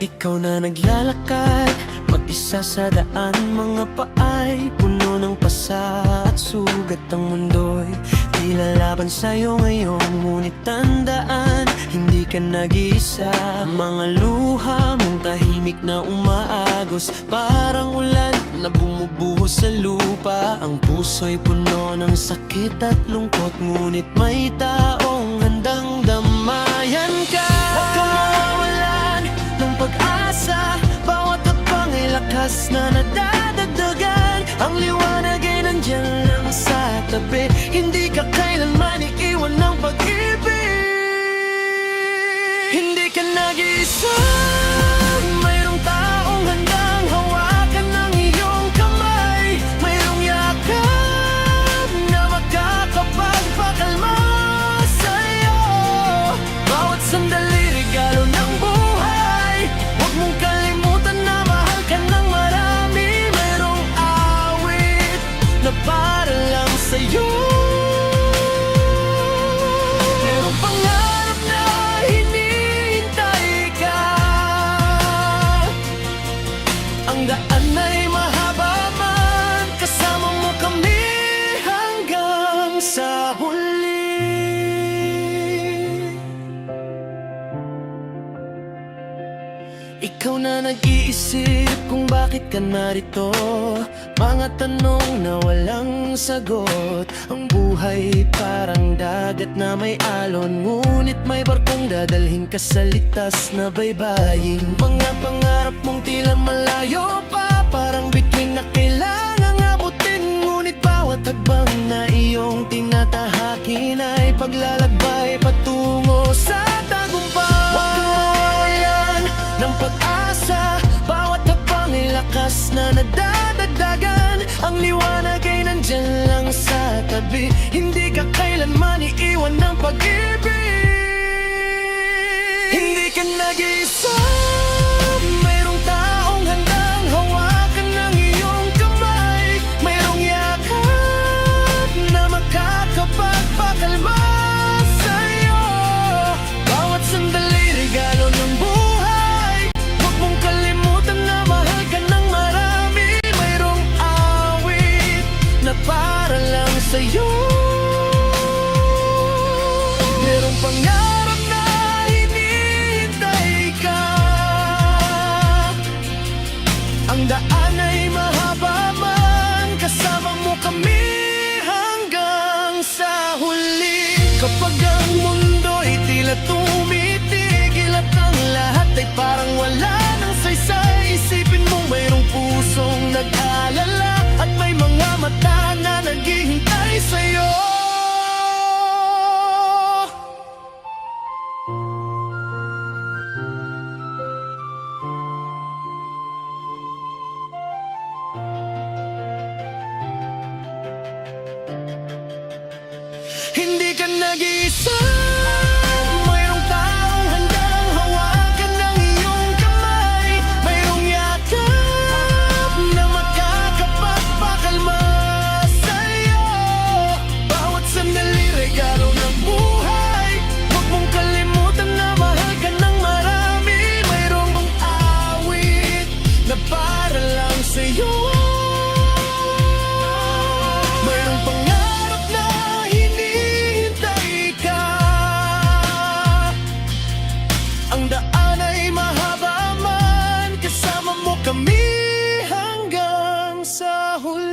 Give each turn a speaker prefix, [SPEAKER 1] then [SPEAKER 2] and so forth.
[SPEAKER 1] Ikaw na naglalakad, mag-isa sa daan. Mga paay puno ng pasa at sugat. Ang mundo'y di lalaban sa'yo ngayon. Ngunit tandaan, hindi ka nag-iisa. Mga luha mong tahimik na umaagos, parang ulan na bumubuhos sa lupa. Ang puso'y puno ng sakit at lungkot, ngunit may taong handang damayan ka. Huwag kang mawawalan ng pag-asa, bawat hakbang ay lakas na nadadagdagan. Ang liwanag ay nandyan lang sa tabi, hindi ka kailanman iiwan ng pag-ibig. Hindi ka nag-iisa, mayroong taong handang hawakan ng iyong kamay. Mayroong yakap na makakapagpakalma sa'yo. Bawat sandali regalo ng buhay, huwag mong kalimutan na mahal ka ng marami. Mayroong awit na para lang sa'yo. Mayroong pangarap na hinihintay ka. Ang daan ay mahaba man, kasama mo kami hanggang sa huli. Ikaw na nag-iisip kung bakit ka narito. Mga tanong na walang sagot. Ang buhay parang dagat na may alon, ngunit may barkong dadalhin ka sa litas na baybayin. Mga pangarap mong tila malayo pa, parang bituin na kailangang abutin. Ngunit bawat hakbang na iyong tinatahakin ay paglalakbay patungo sa tagumpay. Huwag kang mawawalan ng pag-asa, bawat hakbang ay lakas na nadadagdagan. Ang liwanag ay nandyan lang sa tabi, hindi ka kailanman iiwan ng pag-ibig. Hindi ka nag-iisa, mayroong taong handang hawakan ng iyong kamay. Mayroong yakap na makakapagpakalma sa'yo. Bawat sandali regalo ng buhay, huwag mong kalimutan na mahal ka ng marami. Mayroong awit na para lang sa'yo. Mayroong pangarap na hinihintay ka. Ang daan ay mahaba man, kasama mo kami hanggang sa huli. Kapag ang mundo'y tila tumitigil at ang lahat ay parang wala ng saysay, isipin mo mayroong pusong nag-aalala at may mga mata na naghihintay sa'yo. Hindi ka nag-iisa, mayroong taong handang hawakan ng iyong kamay. Mayroong yakap na makakapagpakalma sa'yo. Bawat sandali regalo ng buhay, huwag mong kalimutan na mahal ka ng marami. Mayroong awit na para lang sa'yo. Mayroong pangarap na hinihintay ka. Ang daan ay mahaba man, kasama mo kami hanggang sa huli.